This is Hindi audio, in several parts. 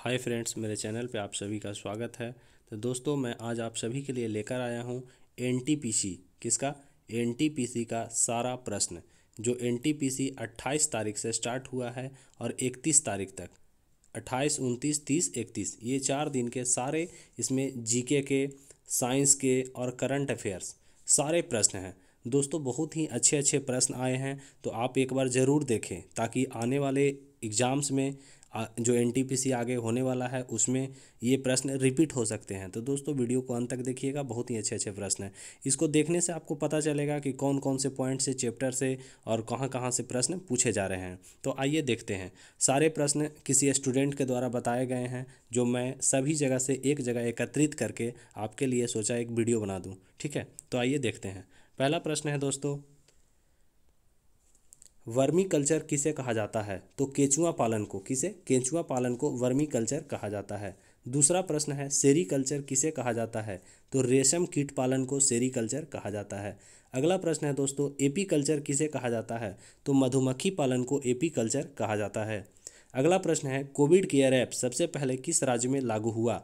हाय फ्रेंड्स, मेरे चैनल पे आप सभी का स्वागत है। तो दोस्तों, मैं आज आप सभी के लिए लेकर आया हूँ एनटीपीसी। किसका? एनटीपीसी का सारा प्रश्न, जो एनटीपीसी 28 तारीख से स्टार्ट हुआ है और 31 तारीख तक, 28, 29, 30, 31, ये 4 दिन के सारे इसमें जीके के, साइंस के और करंट अफेयर्स सारे प्रश्न हैं। दोस्तों, बहुत ही अच्छे अच्छे प्रश्न आए हैं, तो आप एक बार ज़रूर देखें ताकि आने वाले एग्ज़ाम्स में जो एनटीपीसी आगे होने वाला है उसमें ये प्रश्न रिपीट हो सकते हैं। तो दोस्तों, वीडियो को अंत तक देखिएगा, बहुत ही अच्छे अच्छे प्रश्न हैं। इसको देखने से आपको पता चलेगा कि कौन कौन से पॉइंट से, चैप्टर से और कहाँ कहाँ से प्रश्न पूछे जा रहे हैं। तो आइए देखते हैं। सारे प्रश्न किसी स्टूडेंट के द्वारा बताए गए हैं, जो मैं सभी जगह से एक जगह एकत्रित करके आपके लिए सोचा एक वीडियो बना दूँ। ठीक है, तो आइए देखते हैं। पहला प्रश्न है दोस्तों, वर्मी कल्चर किसे कहा जाता है? तो केंचुआ पालन को, किसे? केंचुआ पालन को वर्मी कल्चर कहा जाता है। दूसरा प्रश्न है, सेरी कल्चर किसे कहा जाता है? तो रेशम कीट पालन को सेरी कल्चर कहा जाता है। अगला प्रश्न है दोस्तों, एपी कल्चर किसे कहा जाता है? तो मधुमक्खी पालन को एपी कल्चर कहा जाता है। अगला प्रश्न है, कोविड केयर ऐप सबसे पहले किस राज्य में लागू हुआ?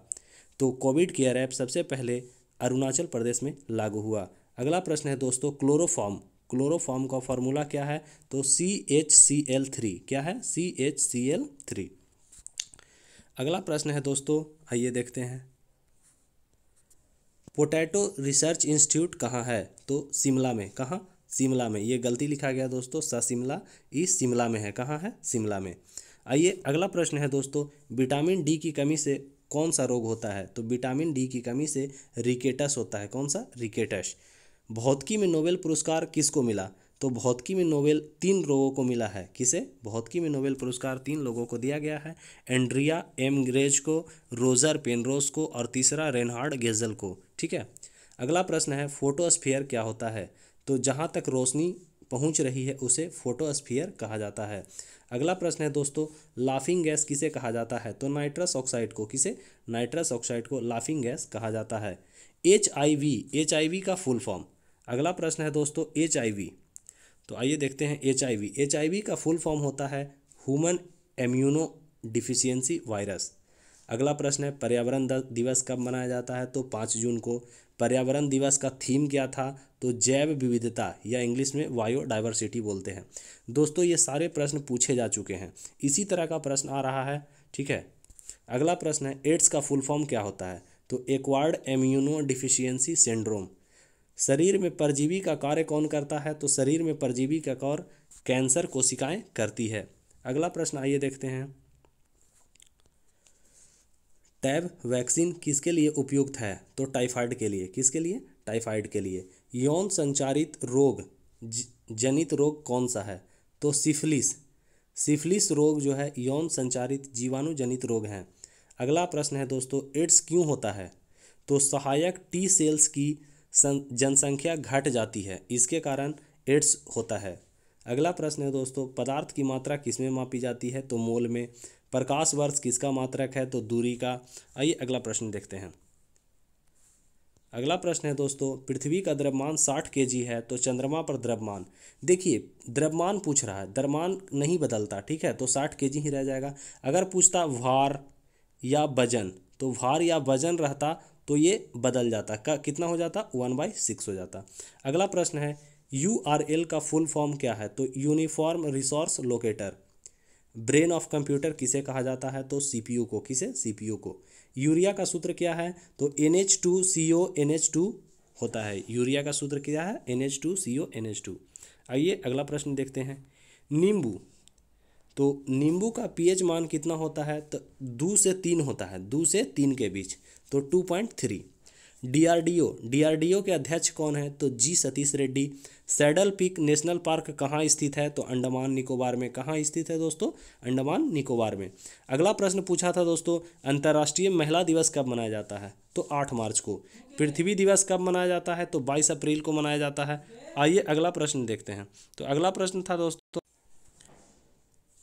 तो कोविड केयर ऐप सबसे पहले अरुणाचल प्रदेश में लागू हुआ। अगला प्रश्न है दोस्तों, क्लोरोफॉर्म, क्लोरोफॉर्म का फॉर्मूला क्या है? तो CHCl3। क्या है? CHCl3। अगला प्रश्न है दोस्तों, आइए देखते हैं। पोटैटो रिसर्च इंस्टीट्यूट कहाँ है? तो शिमला में। कहाँ? शिमला में। ये गलती लिखा गया दोस्तों, शिमला, इस शिमला में है। कहाँ है? शिमला में। आइए अगला प्रश्न है दोस्तों, विटामिन डी की कमी से कौन सा रोग होता है? तो विटामिन डी की कमी से रिकेटस होता है। कौन सा? रिकेटस। भौतिकी में नोबेल पुरस्कार किसको मिला? तो भौतिकी में नोबेल 3 लोगों को मिला है। किसे? भौतिकी में नोबेल पुरस्कार 3 लोगों को दिया गया है। एंड्रिया एम ग्रेज को, रोजर पेनरोज को और तीसरा रेनहार्ड गेजल को। ठीक है। अगला प्रश्न है, फोटोस्फीयर क्या होता है? तो जहाँ तक रोशनी पहुँच रही है उसे फोटोस्फीयर कहा जाता है। अगला प्रश्न है दोस्तों, लाफिंग गैस किसे कहा जाता है? तो नाइट्रस ऑक्साइड को। किसे? नाइट्रस ऑक्साइड को लाफिंग गैस कहा जाता है। HIV का फुल फॉर्म। अगला प्रश्न है दोस्तों, HIV। तो आइए देखते हैं। HIV का फुल फॉर्म होता है ह्यूमन इम्यूनो डिफिशियंसी वायरस। अगला प्रश्न है, पर्यावरण दिवस कब मनाया जाता है? तो 5 जून को। पर्यावरण दिवस का थीम क्या था? तो जैव विविधता, या इंग्लिश में बायोडाइवर्सिटी बोलते हैं। दोस्तों, ये सारे प्रश्न पूछे जा चुके हैं। इसी तरह का प्रश्न आ रहा है। ठीक है। अगला प्रश्न है, एड्स का फुल फॉर्म क्या होता है? तो एक्वायर्ड इम्यूनो डिफिशियंसी सिंड्रोम। शरीर में परजीवी का कार्य कौन करता है? तो शरीर में परजीवी का कार्य कैंसर कोशिकाएं करती है। अगला प्रश्न आइए देखते हैं। टैब वैक्सीन किसके लिए उपयुक्त है? तो टाइफाइड के लिए। किसके लिए? टाइफाइड के लिए। यौन संचारित रोग जनित रोग कौन सा है? तो सिफिलिस। सिफिलिस रोग जो है यौन संचारित जीवाणु जनित रोग है। अगला प्रश्न है दोस्तों, एड्स क्यों होता है? तो सहायक टी सेल्स की जनसंख्या घट जाती है, इसके कारण एड्स होता है। अगला प्रश्न है दोस्तों, पदार्थ की मात्रा किसमें मापी जाती है? तो मोल में। प्रकाश वर्ष किसका मात्रक है? तो दूरी का। आइए अगला प्रश्न देखते हैं। अगला प्रश्न है दोस्तों, पृथ्वी का द्रव्यमान 60 kg है, तो चंद्रमा पर द्रव्यमान। देखिए, द्रव्यमान पूछ रहा है, द्रव्यमान नहीं बदलता। ठीक है, तो 60 kg ही रह जाएगा। अगर पूछता भार या वजन, तो भार या वजन रहता तो ये बदल जाता। कितना हो जाता? 1/6 हो जाता। अगला प्रश्न है, URL का फुल फॉर्म क्या है? तो uniform resource locator. Brain of computer किसे कहा जाता है? तो CPU को। किसे? CPU को। यूरिया का सूत्र क्या है? तो NH2CO NH2 होता है। यूरिया का सूत्र क्या है? NH2CO NH2। आइए अगला प्रश्न देखते हैं। नींबू, तो नींबू का pH मान कितना होता है? तो 2 से 3 होता है, 2 से 3 के बीच, तो 2.3। DRDO के अध्यक्ष कौन है? तो G Satish Reddy. Saddle peak national park कहाँ स्थित है? तो अंडमान निकोबार में। कहाँ स्थित है दोस्तों? अंडमान निकोबार में। अगला प्रश्न पूछा था दोस्तों, अंतर्राष्ट्रीय महिला दिवस कब मनाया जाता है? तो 8 मार्च को। पृथ्वी दिवस कब मनाया जाता है? तो 22 अप्रैल को मनाया जाता है। आइए अगला प्रश्न देखते हैं। तो अगला प्रश्न था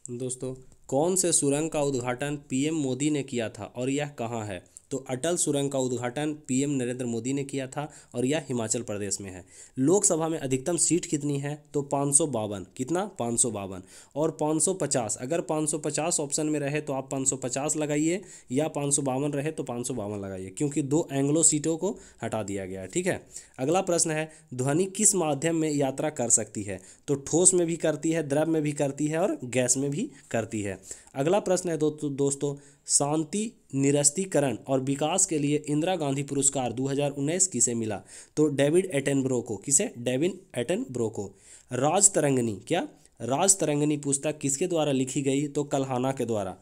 दोस्तों, कौन से सुरंग का उद्घाटन PM मोदी ने किया था और यह कहाँ है? तो अटल सुरंग का उद्घाटन पीएम नरेंद्र मोदी ने किया था और यह हिमाचल प्रदेश में है। लोकसभा में अधिकतम सीट कितनी है? तो 552। कितना? 552। और 550, अगर 550 ऑप्शन में रहे तो आप 550 लगाइए, या 552 रहे तो 552 लगाइए, क्योंकि 2 एंग्लो सीटों को हटा दिया गया है। ठीक है। अगला प्रश्न है, ध्वनि किस माध्यम में यात्रा कर सकती है? तो ठोस में भी करती है, द्रव में भी करती है और गैस में भी करती है। अगला प्रश्न है दोस्तों, शांति निरस्तीकरण और विकास के लिए इंदिरा गांधी पुरस्कार 2019 किसे मिला? तो डेविड एटनबरो को। किसे? डेविड एटनबरो को। राज तरंगिणी, क्या? राज तरंगिणी पुस्तक किसके द्वारा लिखी गई? तो कल्हाना के द्वारा।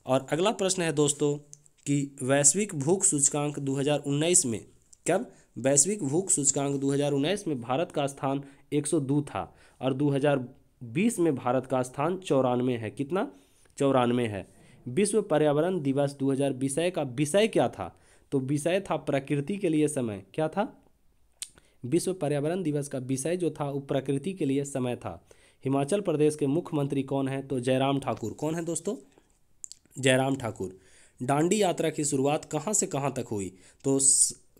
और अगला प्रश्न है दोस्तों कि वैश्विक भूख सूचकांक 2019 में, कब? वैश्विक भूख सूचकांक 2019 में भारत का स्थान 102 था और 2020 में भारत का स्थान 94 है। कितना? 94 है। विश्व पर्यावरण दिवस 2020 का विषय क्या था? तो विषय था प्रकृति के लिए समय। क्या था? विश्व पर्यावरण दिवस का विषय जो था वो प्रकृति के लिए समय था। हिमाचल प्रदेश के मुख्यमंत्री कौन है? तो जयराम ठाकुर। कौन है दोस्तों? जयराम ठाकुर। दांडी यात्रा की शुरुआत कहाँ से कहाँ तक हुई? तो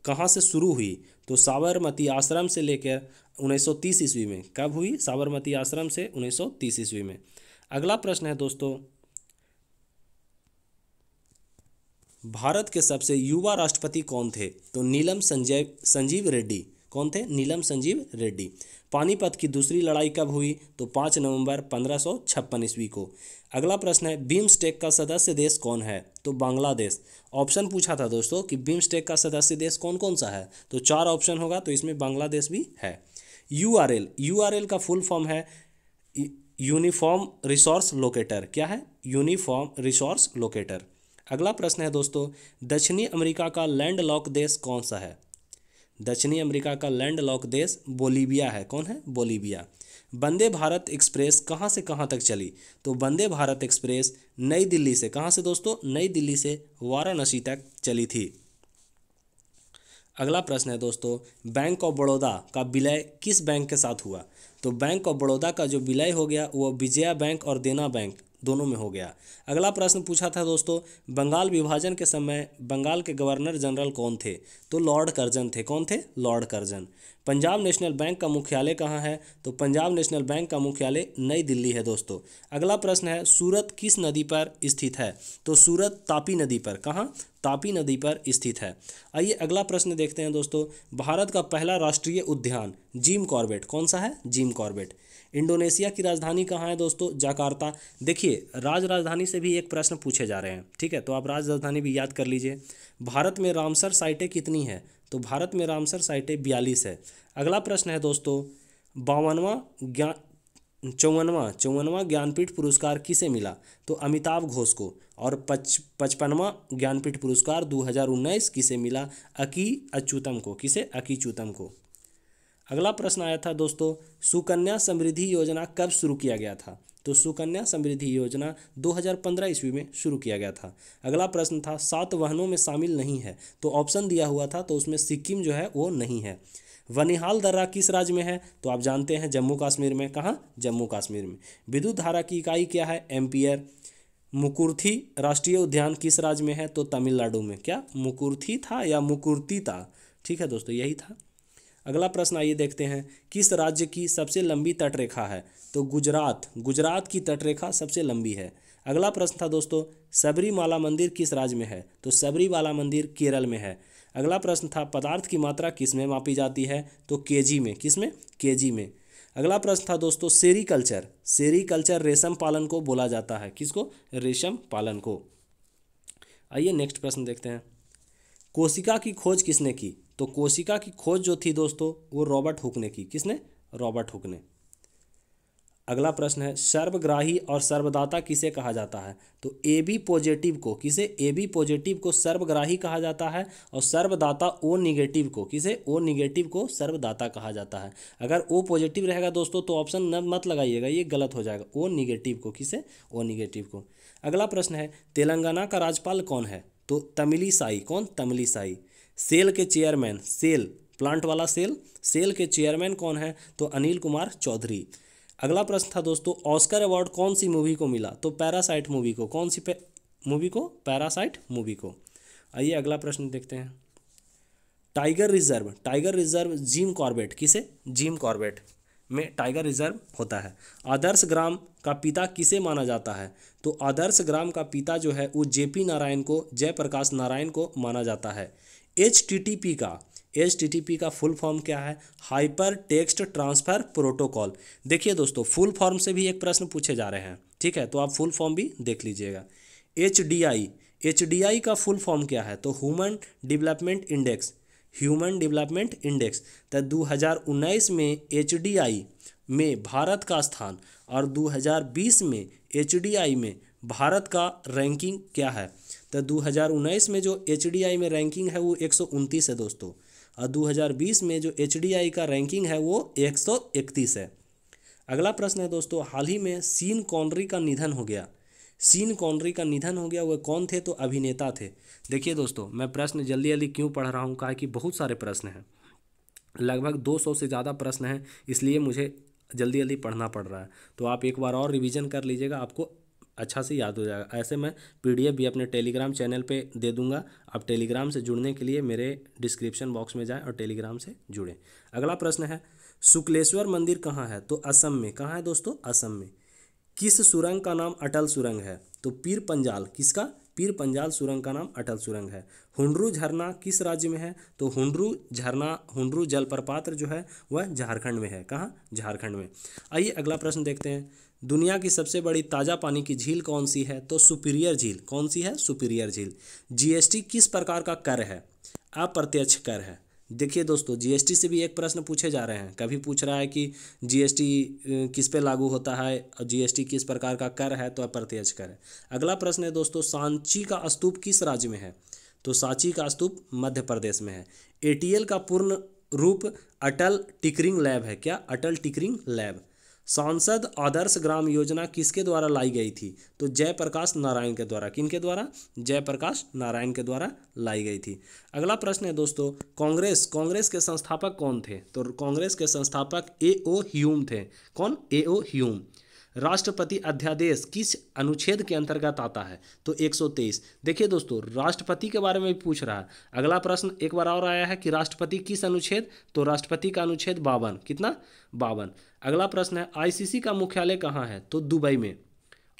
कहाँ से शुरू हुई? तो साबरमती आश्रम से लेकर 1930 ईस्वी में। कब हुई? साबरमती आश्रम से 1930 ईस्वी में। अगला प्रश्न है दोस्तों, भारत के सबसे युवा राष्ट्रपति कौन थे? तो नीलम संजीव रेड्डी। कौन थे? नीलम संजीव रेड्डी। पानीपत की दूसरी लड़ाई कब हुई? तो 5 नवंबर 1556 ईस्वी को। अगला प्रश्न है, बिम्स्टेक का सदस्य देश कौन है? तो बांग्लादेश। ऑप्शन पूछा था दोस्तों कि बिम्स्टेक का सदस्य देश कौन कौन सा है, तो 4 ऑप्शन होगा, तो इसमें बांग्लादेश भी है। यूआरएल का फुल फॉर्म है यूनिफॉर्म रिसोर्स लोकेटर। क्या है? Uniform resource locator. अगला प्रश्न है दोस्तों, दक्षिणी अमेरिका का लैंडलॉक देश कौन सा है? दक्षिणी अमेरिका का लैंडलॉक देश बोलीविया है। कौन है? बोलीविया। वंदे भारत एक्सप्रेस कहाँ से कहाँ तक चली? तो वंदे भारत एक्सप्रेस नई दिल्ली से, कहाँ से दोस्तों? नई दिल्ली से वाराणसी तक चली थी। अगला प्रश्न है दोस्तों, बैंक ऑफ बड़ौदा का विलय किस बैंक के साथ हुआ? तो बैंक ऑफ बड़ौदा का जो विलय हो गया वो विजया बैंक और देना बैंक दोनों में हो गया। अगला प्रश्न पूछा था दोस्तों, बंगाल विभाजन के समय बंगाल के गवर्नर जनरल कौन थे? तो लॉर्ड कर्जन थे। कौन थे? Lord Curzon. Punjab national bank का मुख्यालय कहाँ है? तो पंजाब नेशनल बैंक का मुख्यालय नई दिल्ली है दोस्तों। अगला प्रश्न है, सूरत किस नदी पर स्थित है? तो सूरत तापी नदी पर। कहाँ? तापी नदी पर स्थित है। आइए अगला प्रश्न देखते हैं दोस्तों, भारत का पहला राष्ट्रीय उद्यान जिम कॉर्बेट कौन सा है? Jim Corbett. इंडोनेशिया की राजधानी कहाँ है दोस्तों? जकार्ता। देखिए, राजधानी से भी एक प्रश्न पूछे जा रहे हैं, ठीक है, तो आप राजधानी भी याद कर लीजिए। भारत में रामसर साइटें कितनी है? तो भारत में रामसर साइटें 42 है। अगला प्रश्न है दोस्तों, 54वां ज्ञानपीठ पुरस्कार किसे मिला? तो अमिताभ घोष को। और 55वां ज्ञानपीठ पुरस्कार 2019 किसे मिला? अकी अच्युतम को। किसे? अकी अच्युतम को। अगला प्रश्न आया था दोस्तों, सुकन्या समृद्धि योजना कब शुरू किया गया था? तो सुकन्या समृद्धि योजना 2015 ईस्वी में शुरू किया गया था। अगला प्रश्न था, 7 वाहनों में शामिल नहीं है, तो ऑप्शन दिया हुआ था, तो उसमें सिक्किम जो है वो नहीं है। वनिहाल दर्रा किस राज्य में है? तो आप जानते हैं जम्मू कश्मीर में। कहाँ? जम्मू कश्मीर में। विद्युत धारा की इकाई क्या है? एम्पियर। मुकुर्थी राष्ट्रीय उद्यान किस राज्य में है? तो तमिलनाडु में। क्या मुकुर्थी था या मुकुर्ती था? ठीक है दोस्तों, यही था। अगला प्रश्न आइए देखते हैं, किस राज्य की सबसे लंबी तटरेखा है? तो गुजरात की तटरेखा सबसे लंबी है। अगला प्रश्न था दोस्तों, सबरीमाला मंदिर किस राज्य में है? तो सबरीमाला मंदिर केरल में है। अगला प्रश्न था, पदार्थ की मात्रा किस में मापी जाती है? तो केजी में। किस में? केजी में। अगला प्रश्न था दोस्तों, सेरीकल्चर रेशम पालन को बोला जाता है। किसको? रेशम पालन को। आइए नेक्स्ट प्रश्न देखते हैं, कोशिका की खोज किसने की? तो कोशिका की खोज जो थी दोस्तों वो रॉबर्ट हुक ने की। किसने? रॉबर्ट हुक ने। अगला प्रश्न है, सर्वग्राही और सर्वदाता किसे कहा जाता है? तो ए बी पॉजिटिव को। किसे? ए बी पॉजिटिव को सर्वग्राही कहा जाता है और सर्वदाता ओ निगेटिव को। किसे? ओ निगेटिव को सर्वदाता कहा जाता है। अगर ओ पॉजिटिव रहेगा दोस्तों तो ऑप्शन मत लगाइएगा, ये गलत हो जाएगा। ओ निगेटिव को। किसे? ओ निगेटिव को। अगला प्रश्न है, तेलंगाना का राज्यपाल कौन है? तो तमिलिसाई। कौन? तमिलिसाई। सेल के चेयरमैन, सेल प्लांट वाला सेल के चेयरमैन कौन है? तो अनिल कुमार चौधरी। अगला प्रश्न था दोस्तों, ऑस्कर अवार्ड कौन सी मूवी को मिला? तो पैरासाइट मूवी को। कौन सी मूवी को? पैरासाइट मूवी को। आइए अगला प्रश्न देखते हैं। टाइगर रिजर्व जिम कॉर्बेट, किसे? जिम कॉर्बेट में टाइगर रिजर्व होता है। आदर्श ग्राम का पिता किसे माना जाता है? तो आदर्श ग्राम का पिता जो है वो जेपी नारायण को, जयप्रकाश नारायण को माना जाता है। एचटीटीपी का फुल फॉर्म क्या है? Hyper text transfer protocol. देखिए दोस्तों, फुल फॉर्म से भी एक प्रश्न पूछे जा रहे हैं, ठीक है, तो आप फुल फॉर्म भी देख लीजिएगा। एचडीआई का फुल फॉर्म क्या है? तो ह्यूमन डेवलपमेंट इंडेक्स। तो 2019 में एचडीआई में भारत का स्थान और 2020 में एचडीआई में भारत का रैंकिंग क्या है? तो 2019 में जो एचडीआई में रैंकिंग है वो 129 है दोस्तों, और 2020 में जो एचडीआई का रैंकिंग है वो 131 है। अगला प्रश्न है दोस्तों, हाल ही में सीन कॉनरी का निधन हो गया। वह कौन थे? तो अभिनेता थे। देखिए दोस्तों, मैं प्रश्न जल्दी जल्दी क्यों पढ़ रहा हूँ, कहा कि बहुत सारे प्रश्न हैं, लगभग 200 से ज़्यादा प्रश्न हैं, इसलिए मुझे जल्दी जल्दी पढ़ना पड़ रहा है। तो आप एक बार और रिवीजन कर लीजिएगा, आपको अच्छा से याद हो जाएगा। ऐसे मैं पीडीएफ भी अपने टेलीग्राम चैनल पे दे दूंगा। आप टेलीग्राम से जुड़ने के लिए मेरे डिस्क्रिप्शन बॉक्स में जाएं और टेलीग्राम से जुड़ें। अगला प्रश्न है, शुक्लेश्वर मंदिर कहाँ है? तो असम में। कहाँ है दोस्तों? असम में। किस सुरंग का नाम अटल सुरंग है? तो पीर पंजाल। किसका? पीर पंजाल सुरंग का नाम अटल सुरंग है। हुंडरू झरना किस राज्य में है? तो हुंडरू जलप्रपात जो है वह झारखंड में है। कहाँ? झारखंड में। आइए अगला प्रश्न देखते हैं। दुनिया की सबसे बड़ी ताज़ा पानी की झील कौन सी है? तो सुपीरियर झील। कौन सी है? सुपीरियर झील। जीएसटी किस प्रकार का कर है? अप्रत्यक्ष कर है। देखिए दोस्तों, जीएसटी से भी एक प्रश्न पूछे जा रहे हैं, कभी पूछ रहा है कि जीएसटी किस पे लागू होता है और जीएसटी किस प्रकार का कर है, तो अप्रत्यक्ष कर है। अगला प्रश्न है दोस्तों, सांची का स्तूप किस राज्य में है? तो सांची का स्तूप मध्य प्रदेश में है। एटीएल का पूर्ण रूप अटल टिकरिंग लैब है। क्या? अटल टिकरिंग लैब। सांसद आदर्श ग्राम योजना किसके द्वारा लाई गई थी? तो जयप्रकाश नारायण के द्वारा। किनके द्वारा? जयप्रकाश नारायण के द्वारा लाई गई थी। अगला प्रश्न है दोस्तों, कांग्रेस के संस्थापक कौन थे? तो कांग्रेस के संस्थापक A.O. ह्यूम थे। कौन? A.O. ह्यूम। राष्ट्रपति अध्यादेश किस अनुच्छेद के अंतर्गत आता है? तो 123। देखिए दोस्तों, राष्ट्रपति के बारे में भी पूछ रहा है। अगला प्रश्न एक बार और आया है कि राष्ट्रपति किस अनुच्छेद? तो राष्ट्रपति का अनुच्छेद 52। कितना? 52। अगला प्रश्न है, आईसीसी का मुख्यालय कहाँ है? तो दुबई में।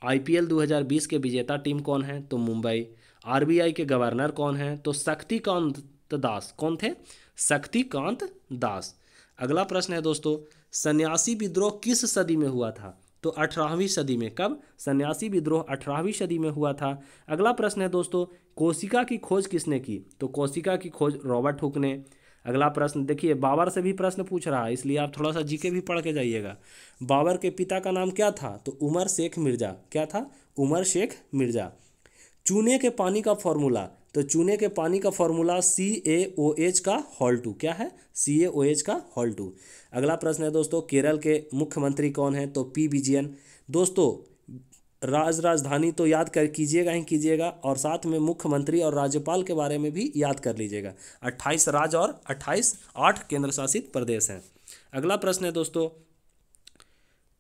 आईपीएल 2020 के विजेता टीम कौन है? तो मुंबई। आरबीआई के गवर्नर कौन है? तो शक्तिकांत दास। कौन थे? शक्तिकांत दास। अगला प्रश्न है दोस्तों, सन्यासी विद्रोह किस सदी में हुआ था? तो 18वीं सदी में। कब? सन्यासी विद्रोह 18वीं सदी में हुआ था। अगला प्रश्न है दोस्तों, कोशिका की खोज किसने की? तो कोशिका की खोज रॉबर्ट हुक ने। अगला प्रश्न देखिए, बाबर से भी प्रश्न पूछ रहा है, इसलिए आप थोड़ा सा जीके भी पढ़ के जाइएगा। बाबर के पिता का नाम क्या था? तो उमर शेख मिर्जा। क्या था? उमर शेख मिर्जा। चूने के पानी का फॉर्मूला? तो चूने के पानी का फॉर्मूला CaOH का होल 2। क्या है? CaOH का होल 2। अगला प्रश्न है दोस्तों, केरल के मुख्यमंत्री कौन है? तो P विजयन। दोस्तों, राजधानी तो याद कर कीजिएगा ही कीजिएगा, और साथ में मुख्यमंत्री और राज्यपाल के बारे में भी याद कर लीजिएगा। 28 राज्य और 8 केंद्र शासित प्रदेश हैं। अगला प्रश्न है दोस्तों,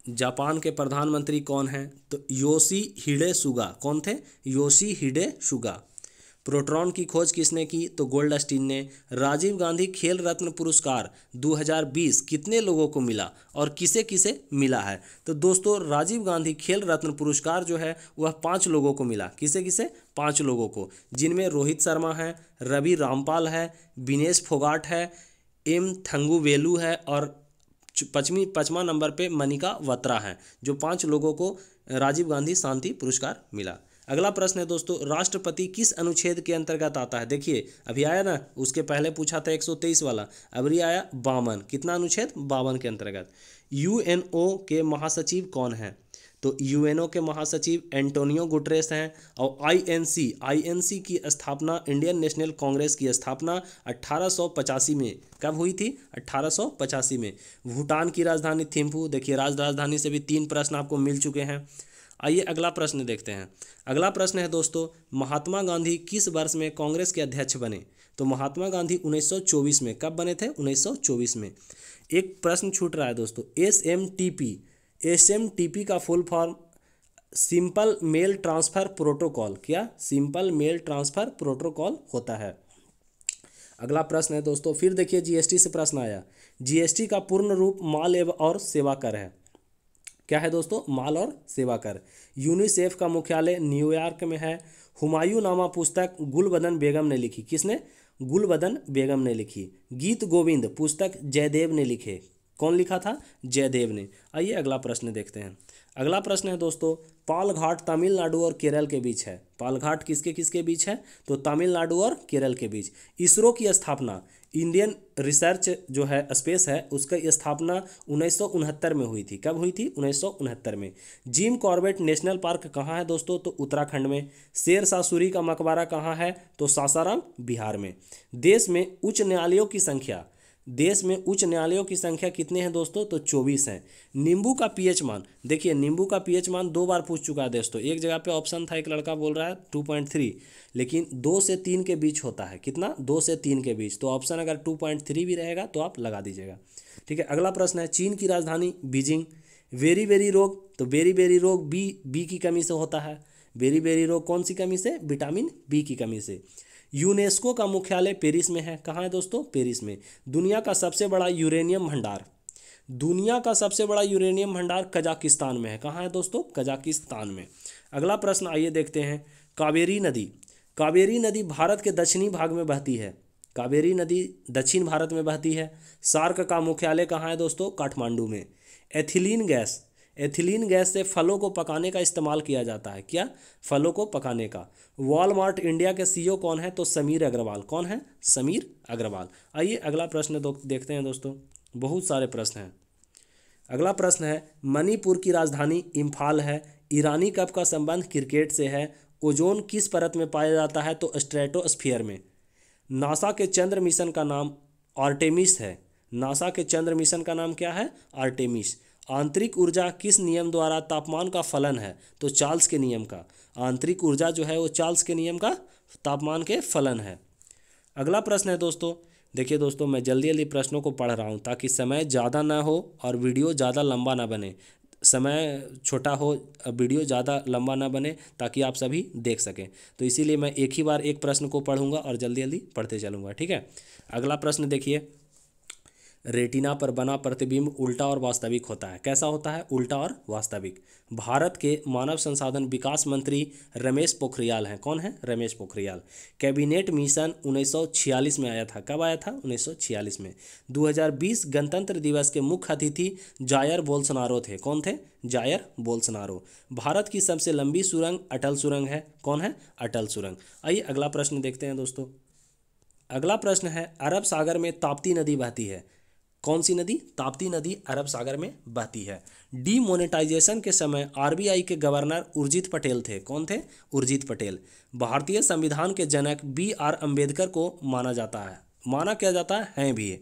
जापान के प्रधानमंत्री कौन हैं? तो योशिहिडे सुगा। कौन थे? योशिहिडे सुगा। प्रोटॉन की खोज किसने की? तो गोल्डस्टीन ने। राजीव गांधी खेल रत्न पुरस्कार 2020 कितने लोगों को मिला और किसे किसे मिला है? तो दोस्तों, राजीव गांधी खेल रत्न पुरस्कार जो है वह 5 लोगों को मिला। किसे किसे? 5 लोगों को, जिनमें रोहित शर्मा है, रवि रामपाल है, विनेश फोगाट है, M थंगुवेलु है, और 5वां नंबर पे मनिका बत्रा है, जो 5 लोगों को राजीव गांधी शांति पुरस्कार मिला। अगला प्रश्न है दोस्तों, राष्ट्रपति किस अनुच्छेद के अंतर्गत आता है? देखिए, अभी आया ना, उसके पहले पूछा था 123 वाला, अभी आया 52। कितना अनुच्छेद? 52 के अंतर्गत। यूएनओ के महासचिव कौन है? तो यूएनओ के महासचिव एंटोनियो गुटरेस हैं। और आईएनसी की स्थापना, इंडियन नेशनल कांग्रेस की स्थापना 1885 में कब हुई थी? 1885 में। भूटान की राजधानी थिम्पू। देखिए, राजधानी से भी 3 प्रश्न आपको मिल चुके हैं। आइए अगला प्रश्न देखते हैं। अगला प्रश्न है दोस्तों, महात्मा गांधी किस वर्ष में कांग्रेस के अध्यक्ष बने? तो महात्मा गांधी 1924 में। कब बने थे? 1924 में। एक प्रश्न छूट रहा है दोस्तों, एसएमटीपी का full form simple mail transfer protocol, क्या सिंपल मेल ट्रांसफ़र प्रोटोकॉल होता है। अगला प्रश्न है दोस्तों, फिर देखिए जीएसटी से प्रश्न आया। जीएसटी का पूर्ण रूप माल एवं और सेवा कर है। क्या है दोस्तों? माल और सेवा कर। यूनिसेफ का मुख्यालय न्यूयॉर्क में है। हुमायूं नामा पुस्तक गुलबदन बेगम ने लिखी। किसने? गुलबदन बेगम ने लिखी। गीत गोविंद पुस्तक जयदेव ने लिखे। कौन लिखा था? जयदेव ने। आइए अगला प्रश्न देखते हैं। अगला प्रश्न है दोस्तों, पालघाट तमिलनाडु और केरल के बीच है। पालघाट किसके किसके बीच है? तो तमिलनाडु और केरल के बीच। इसरो की स्थापना, इंडियन रिसर्च जो है स्पेस है, उसका स्थापना 1969 में हुई थी। कब हुई थी? 1969 में। जिम कॉर्बेट नेशनल पार्क कहाँ है दोस्तों? तो उत्तराखंड में। शेर शाह सूरी का मकबरा कहाँ है? तो सासाराम, बिहार में। देश में उच्च न्यायालयों की संख्या, देश में उच्च न्यायालयों की संख्या कितने हैं दोस्तों? तो 24 हैं। नींबू का पीएच मान, देखिए नींबू का पीएच मान 2 बार पूछ चुका है दोस्तों। एक जगह पे ऑप्शन था, एक लड़का बोल रहा है 2.3, लेकिन 2 से 3 के बीच होता है। कितना? 2 से 3 के बीच। तो ऑप्शन अगर 2.3 भी रहेगा तो आप लगा दीजिएगा। ठीक है, अगला प्रश्न है, चीन की राजधानी बीजिंग। बेरी बेरी रोग, तो बेरी बेरी रोग बी की कमी से होता है। बेरी बेरी रोग कौन सी कमी से? विटामिन बी की कमी से। यूनेस्को का मुख्यालय पेरिस में है। कहाँ है दोस्तों? पेरिस में। दुनिया का सबसे बड़ा यूरेनियम भंडार, दुनिया का सबसे बड़ा यूरेनियम भंडार कजाकिस्तान में है। कहाँ है दोस्तों? कजाकिस्तान में। अगला प्रश्न आइए देखते हैं। कावेरी नदी, कावेरी नदी भारत के दक्षिणी भाग में बहती है। कावेरी नदी दक्षिण भारत में बहती है। सार्क का मुख्यालय कहाँ है दोस्तों? काठमांडू में। एथिलीन गैस, एथिलीन गैस से फलों को पकाने का इस्तेमाल किया जाता है। क्या? फलों को पकाने का। वॉलमार्ट इंडिया के सीईओ कौन है? तो समीर अग्रवाल। कौन है? समीर अग्रवाल। आइए अगला प्रश्न देखते हैं दोस्तों, बहुत सारे प्रश्न हैं। अगला प्रश्न है, मणिपुर की राजधानी इम्फाल है। ईरानी कप का संबंध क्रिकेट से है। ओजोन किस परत में पाया जाता है? तो स्ट्रेटोस्फीयर में। नासा के चंद्र मिशन का नाम आर्टेमिस है। नासा के चंद्र मिशन का नाम क्या है? आर्टेमिस। आंतरिक ऊर्जा किस नियम द्वारा तापमान का फलन है? तो चार्ल्स के नियम का। आंतरिक ऊर्जा जो है वो चार्ल्स के नियम का तापमान के फलन है। अगला प्रश्न है दोस्तों, देखिए दोस्तों मैं जल्दी जल्दी प्रश्नों को पढ़ रहा हूँ ताकि समय ज़्यादा ना हो और वीडियो ज़्यादा लंबा ना बने। समय छोटा हो, वीडियो ज़्यादा लंबा ना बने, ताकि आप सभी देख सकें। तो इसीलिए मैं एक ही बार एक प्रश्न को पढ़ूंगा और जल्दी जल्दी पढ़ते चलूँगा। ठीक है, अगला प्रश्न देखिए। रेटिना पर बना प्रतिबिंब उल्टा और वास्तविक होता है। कैसा होता है? उल्टा और वास्तविक। भारत के मानव संसाधन विकास मंत्री रमेश पोखरियाल हैं। कौन है? रमेश पोखरियाल। कैबिनेट मिशन 1946 में आया था। कब आया था? 1946 में। 2020 गणतंत्र दिवस के मुख्य अतिथि जायर बोल्सोनारो थे। कौन थे? Jair Bolsonaro. भारत की सबसे लंबी सुरंग अटल सुरंग है। कौन है? अटल सुरंग। आइए अगला प्रश्न देखते हैं दोस्तों। अगला प्रश्न है, अरब सागर में ताप्ती नदी बहती है। कौन सी नदी? ताप्ती नदी अरब सागर में बहती है। डीमोनेटाइजेशन के समय आरबीआई के गवर्नर उर्जित पटेल थे। कौन थे? उर्जित पटेल। भारतीय संविधान के जनक BR अम्बेडकर को माना जाता है, माना क्या जाता है? हैं भी।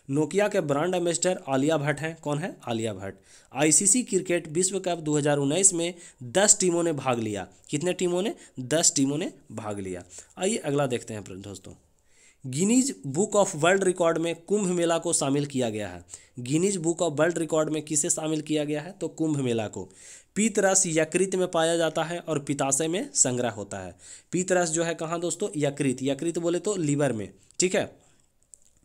नोकिया के ब्रांड एम्बेसडर आलिया भट्ट हैं। कौन है? आलिया भट्ट। आईसीसी क्रिकेट विश्व कप 2019 में 10 टीमों ने भाग लिया। कितने टीमों ने? 10 टीमों ने भाग लिया। आइए अगला देखते हैं दोस्तों। Guinness book of world record में कुंभ मेला को शामिल किया गया है। Guinness book of world record में किसे शामिल किया गया है? तो कुंभ मेला को। पीतरस यकृत में पाया जाता है और पित्ताशय में संग्रह होता है। पीतरस जो है कहाँ दोस्तों? यकृत। यकृत बोले तो लीवर में। ठीक है,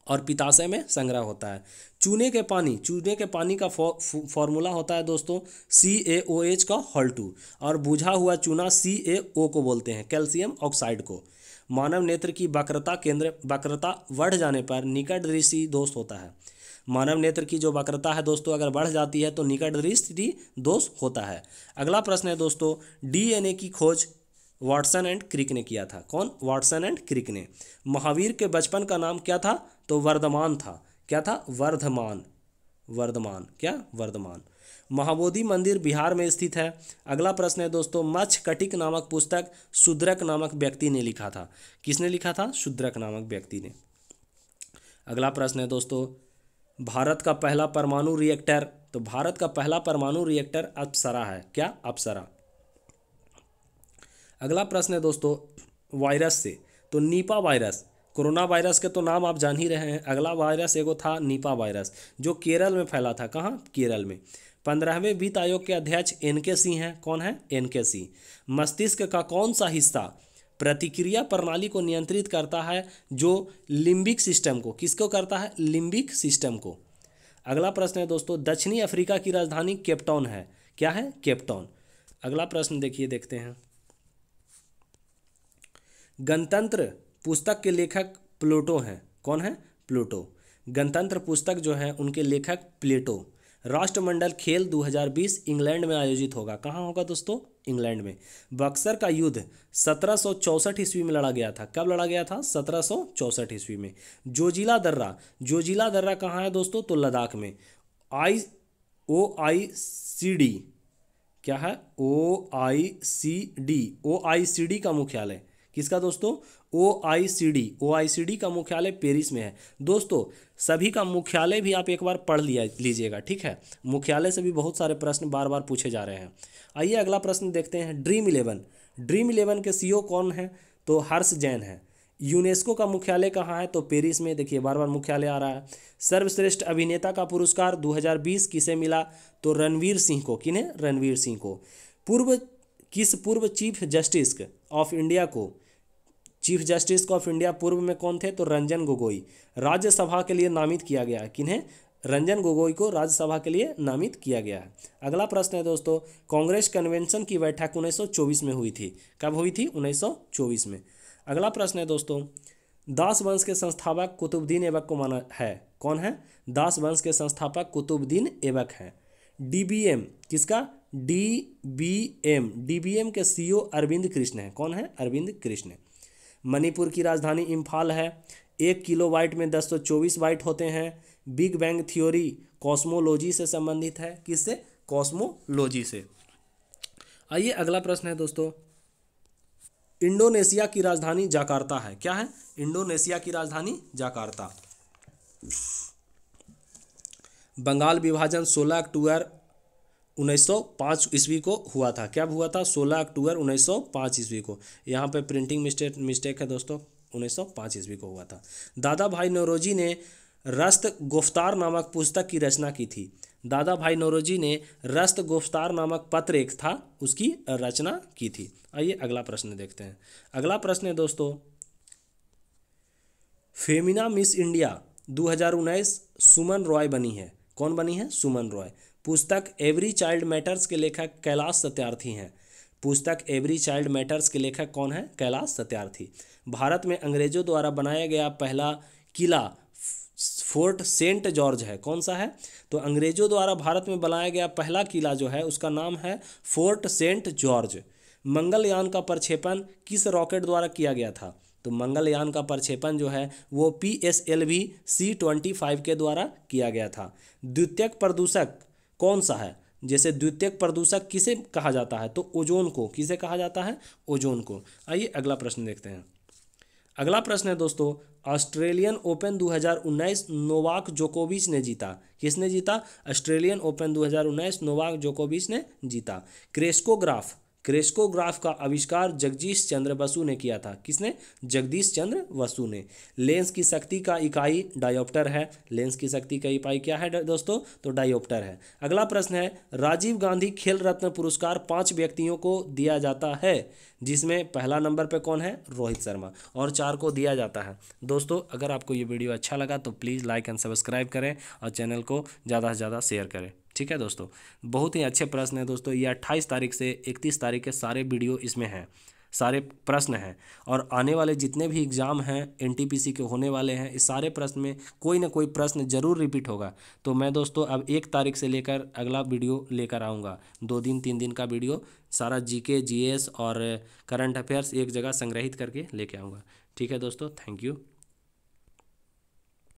और पित्ताशय में संग्रह होता है। चूने के पानी का फॉर्मूला होता है दोस्तों CaOH का होल 2, और बुझा हुआ चूना CaO को बोलते हैं, कैल्शियम ऑक्साइड को। मानव नेत्र की वक्रता बढ़ जाने पर निकट दृष्टि दोष होता है। मानव नेत्र की जो वक्रता है दोस्तों अगर बढ़ जाती है तो निकट दृष्टि दोष होता है। अगला प्रश्न है दोस्तों, DNA की खोज वाटसन एंड क्रिक ने किया था। कौन? वाटसन एंड क्रिक ने। महावीर के बचपन का नाम क्या था? तो वर्धमान था। क्या था? वर्धमान। वर्धमान। क्या? वर्धमान। महाबोधि मंदिर बिहार में स्थित है। अगला प्रश्न है दोस्तों, मत्स्यकटिक नामक पुस्तक शूद्रक नामक व्यक्ति ने लिखा था। किसने लिखा था? शूद्रक नामक व्यक्ति ने। अगला प्रश्न है दोस्तों, भारत का पहला परमाणु रिएक्टर, तो भारत का पहला परमाणु रिएक्टर अप्सरा है। क्या? अप्सरा। अगला प्रश्न है दोस्तों, वायरस से, तो निपा वायरस, कोरोना वायरस के तो नाम आप जान ही रहे हैं। अगला वायरस एगो था निपा वायरस जो केरल में फैला था। कहाँ? केरल में। 15वें वित्त आयोग के अध्यक्ष एन.के. सिंह हैं। कौन है? एन.के. सिंह। मस्तिष्क का कौन सा हिस्सा प्रतिक्रिया प्रणाली को नियंत्रित करता है, जो लिम्बिक सिस्टम को, किसको करता है? लिम्बिक सिस्टम को। अगला प्रश्न है दोस्तों, दक्षिणी अफ्रीका की राजधानी केपटाउन है। क्या है? केपटाउन। अगला प्रश्न देखिए, देखते हैं। गणतंत्र पुस्तक के लेखक प्लेटो हैं। कौन है? प्लेटो। गणतंत्र पुस्तक जो है उनके लेखक प्लेटो। राष्ट्रमंडल खेल 2020 इंग्लैंड में आयोजित होगा। कहाँ होगा दोस्तों? इंग्लैंड में। बक्सर का युद्ध 1764 ईस्वी में लड़ा गया था। कब लड़ा गया था? 1764 ईस्वी में। जोजिला दर्रा, जोजिला दर्रा कहाँ है दोस्तों? तो लद्दाख में। OICD, क्या है? OICD का मुख्यालय किसका दोस्तों? OICD का मुख्यालय पेरिस में है। दोस्तों सभी का मुख्यालय भी आप एक बार पढ़ लीजिएगा, ठीक है। मुख्यालय से भी बहुत सारे प्रश्न बार बार पूछे जा रहे हैं। आइए अगला प्रश्न देखते हैं। ड्रीम इलेवन के CEO कौन है? तो हर्ष जैन है। यूनेस्को का मुख्यालय कहाँ है? तो पेरिस में। देखिए बार बार मुख्यालय आ रहा है। सर्वश्रेष्ठ अभिनेता का पुरस्कार 2020 किसे मिला? तो रणवीर सिंह को। किन्हें? रणवीर सिंह को। पूर्व चीफ जस्टिस ऑफ इंडिया पूर्व में कौन थे? तो रंजन गोगोई। राज्यसभा के लिए नामित किया गया है। किन्हें? रंजन गोगोई को राज्यसभा के लिए नामित किया गया है। अगला प्रश्न है दोस्तों, कांग्रेस कन्वेंशन की बैठक 1924 में हुई थी। कब हुई थी? 1924 में। अगला प्रश्न है दोस्तों, दास वंश के संस्थापक कुतुबुद्दीन ऐबक को माना है। कौन है? दास वंश के संस्थापक कुतुबुद्दीन ऐबक हैं। DBM किसका? DBM के CEO अरविंद कृष्ण है। कौन है? अरविंद कृष्ण। मणिपुर की राजधानी इम्फाल है। 1 किलोबाइट में 1024 बाइट होते हैं। बिग बैंग थ्योरी कॉस्मोलॉजी से संबंधित है। किससे? कॉस्मोलॉजी से। आइए अगला प्रश्न है दोस्तों, इंडोनेशिया की राजधानी जकार्ता है। क्या है? इंडोनेशिया की राजधानी जकार्ता। बंगाल विभाजन 16 अक्टूबर 1905 ईस्वी को हुआ था। क्या हुआ था? 16 अक्टूबर 1905 ईस्वी को। यहाँ पे प्रिंटिंग मिस्टेक है दोस्तों, 1905 ईस्वी को हुआ था। दादा भाई नौरोजी ने रस्त गुफ्तार नामक पुस्तक की रचना की थी। दादा भाई नौरोजी ने रस्त गुफ्तार नामक पत्र एक था, उसकी रचना की थी। आइए अगला प्रश्न देखते हैं। अगला प्रश्न है दोस्तों, फेमिना मिस इंडिया 2019 सुमन रॉय बनी है। कौन बनी है? सुमन रॉय। पुस्तक एवरी चाइल्ड मैटर्स के लेखक कैलाश सत्यार्थी हैं। पुस्तक एवरी चाइल्ड मैटर्स के लेखक कौन है? कैलाश सत्यार्थी। भारत में अंग्रेजों द्वारा बनाया गया पहला किला फोर्ट सेंट जॉर्ज है। कौन सा है? तो अंग्रेजों द्वारा भारत में बनाया गया पहला किला जो है उसका नाम है फोर्ट सेंट जॉर्ज। मंगलयान का प्रक्षेपण किस रॉकेट द्वारा किया गया था? तो मंगलयान का प्रक्षेपण जो है वो PSLV C-25 के द्वारा किया गया था। द्वितीयक प्रदूषक कौन सा है? जैसे द्वितीयक प्रदूषक किसे कहा जाता है? तो ओजोन को। किसे कहा जाता है? ओजोन को। आइए अगला प्रश्न देखते हैं। अगला प्रश्न है दोस्तों, ऑस्ट्रेलियन ओपन 2019 नोवाक जोकोविच ने जीता। किसने जीता? ऑस्ट्रेलियन ओपन 2019 नोवाक जोकोविच ने जीता। क्रेस्कोग्राफ का आविष्कार जगदीश चंद्र बसु ने किया था। किसने? जगदीश चंद्र बसु ने। लेंस की शक्ति का इकाई डायोप्टर है। लेंस की शक्ति का इकाई क्या है दोस्तों? तो डायोप्टर है। अगला प्रश्न है, राजीव गांधी खेल रत्न पुरस्कार 5 व्यक्तियों को दिया जाता है, जिसमें पहला नंबर पे कौन है? रोहित शर्मा, और 4 को दिया जाता है। दोस्तों अगर आपको ये वीडियो अच्छा लगा तो प्लीज़ लाइक एंड सब्सक्राइब करें और चैनल को ज़्यादा से ज़्यादा शेयर करें। ठीक है दोस्तों, बहुत ही अच्छे प्रश्न है दोस्तों। ये 28 तारीख से 31 तारीख के सारे वीडियो इसमें हैं, सारे प्रश्न हैं, और आने वाले जितने भी एग्ज़ाम हैं NTPC के होने वाले हैं, इस सारे प्रश्न में कोई ना कोई प्रश्न जरूर रिपीट होगा। तो मैं दोस्तों अब 1 तारीख से लेकर अगला वीडियो लेकर आऊँगा। 2 दिन 3 दिन का वीडियो, सारा GK GS और करंट अफेयर्स एक जगह संग्रहित करके लेके आऊँगा। ठीक है दोस्तों, थैंक यू।